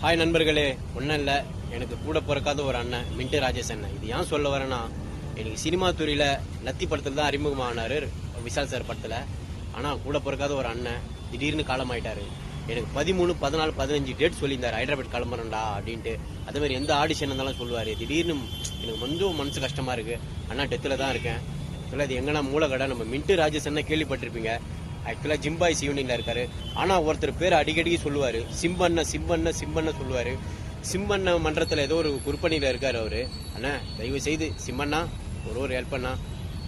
Hi நண்பர்களே, ஒன்றும் இல்லை, எனக்கு கூட பிறக்காத ஒரு அண்ணன் மின்ட்டு ராஜேஷ் அண்ணன். இது ஏன் சொல்ல வரேன்னா, எனக்கு சினிமா துறையில் லத்தி படத்தில் தான் அறிமுகமானார், விஷால் சார் படத்தில். ஆனால் கூட பிறக்காத ஒரு அண்ணன் திடீர்னு காலமாயிட்டார். எனக்கு 13, 14, 15 டேட் சொல்லியிருந்தார், ஹைதராபாத் கிளம்புறேன்டா அப்படின்ட்டு. அதேமாதிரி எந்த ஆடிஷன் இருந்தாலும் சொல்லுவார். திடீர்னு எனக்கு கொஞ்சம் மனசு கஷ்டமாக இருக்குது. அண்ணா டெத்தில் தான் இருக்கேன். ஆக்சுவலாக அது எங்கன்னா மூலக்கடை. நம்ம மின்ட்டு ராஜேஷ் அண்ணன் கேள்விப்பட்டிருப்பீங்க. ஆக்சுவலாக ஜிம்பாய்ஸ் ஈவினிங்ல இருக்காரு. ஆனால் ஒருத்தர் பேர் அடிக்கடி சொல்லுவார், சிம்பண்ண சொல்லுவார். சிம்பண்ண மன்றத்தில் ஏதோ ஒரு குறுப்பணியில் இருக்கார் அவர். அண்ணா தயவு செய்து சிம்மண்ணா ஒரு ஹெல்ப் பண்ணா,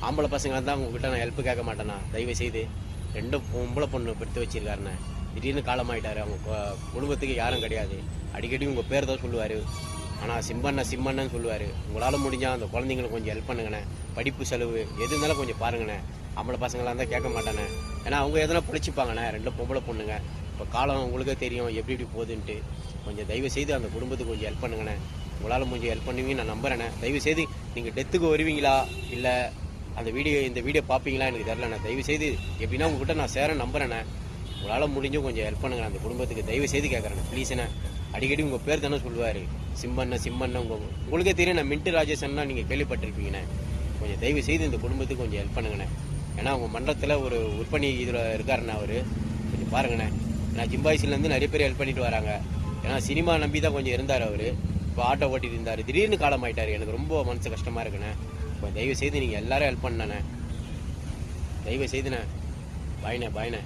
ஆம்பளை பசங்க தான் உங்ககிட்ட நான் ஹெல்ப் கேட்க மாட்டேண்ணா, தயவு செய்து. 2 பொம்பளை பொண்ணு பெற்று வச்சிருக்காருண்ணே. திடீர்னு காலமாயிட்டாரு. அவங்க குடும்பத்துக்கு யாரும் கிடையாது. அடிக்கடி உங்கள் பேர் தான் சொல்லுவார். ஆனால் சிம்மண்ணன்னு சொல்லுவார். உங்களால் முடிஞ்சால் அந்த குழந்தைங்களுக்கு கொஞ்சம் ஹெல்ப் பண்ணுங்கண்ணே. படிப்பு செலவு எது இருந்தாலும் கொஞ்சம் பாருங்கண்ணே. ஆம்பளை பசங்களாக இருந்தால் கேட்க மாட்டானே. ஏன்னா அவங்க எதனா படிச்சுப்பாங்கண்ணே. 2 பொம்பளை பொண்ணுங்க. இப்போ காலம் உங்களுக்கே தெரியும் எப்படி இப்படி போகுதுன்ட்டு. கொஞ்சம் தயவு செய்து அந்த குடும்பத்துக்கு கொஞ்சம் ஹெல்ப் பண்ணுங்கண்ணே. உங்களால் கொஞ்சம் ஹெல்ப் பண்ணுவீங்க நான் நம்புறேண்ணே. தயவு செய்து நீங்கள் டெத்துக்கு வருவீங்களா இல்லை இந்த வீடியோ பார்ப்பீங்களா எனக்கு தெரிலண்ணே. தயவு செய்து எப்படின்னா உங்ககிட்ட நான் சேர நம்புறேண்ணே. உங்களால் முடிஞ்சும் கொஞ்சம் ஹெல்ப் பண்ணுங்க அந்த குடும்பத்துக்கு, தயவு செய்து கேட்குறேண்ணே ப்ளீஸ்ண்ணே. அடிக்கடி உங்கள் பேர் தானே சொல்லுவார், சிம்மண்ண. உங்களுக்கே தெரியும் நான் மின்ட்டு ராஜேஷன்னா நீங்கள் கேள்விப்பட்டிருப்பீங்கண்ணே. கொஞ்சம் தயவு செய்து இந்த குடும்பத்துக்கு கொஞ்சம் ஹெல்ப் பண்ணுங்கண்ணே. ஏன்னா அவங்க மன்றத்தில் ஒரு விற்பனை இதில் இருக்காருண்ணே அவர். கொஞ்சம் பாருங்கண்ணே. ஏன்னா ஜிம்பாய்ஸ்லேருந்து நிறைய பேர் ஹெல்ப் பண்ணிட்டு வராங்க. ஏன்னா சினிமா நம்பி தான் கொஞ்சம் இருந்தார் அவர். இப்போ ஆட்டோ ஓட்டிட்டு இருந்தார். திடீர்னு காலமாயிட்டார். எனக்கு ரொம்ப மனசு கஷ்டமாக இருக்குண்ணே. இப்போ தயவு செய்து நீங்கள் எல்லாரும் ஹெல்ப் பண்ணண்ணே. தயவு செய்துண்ணே. பாய்ண்ணே.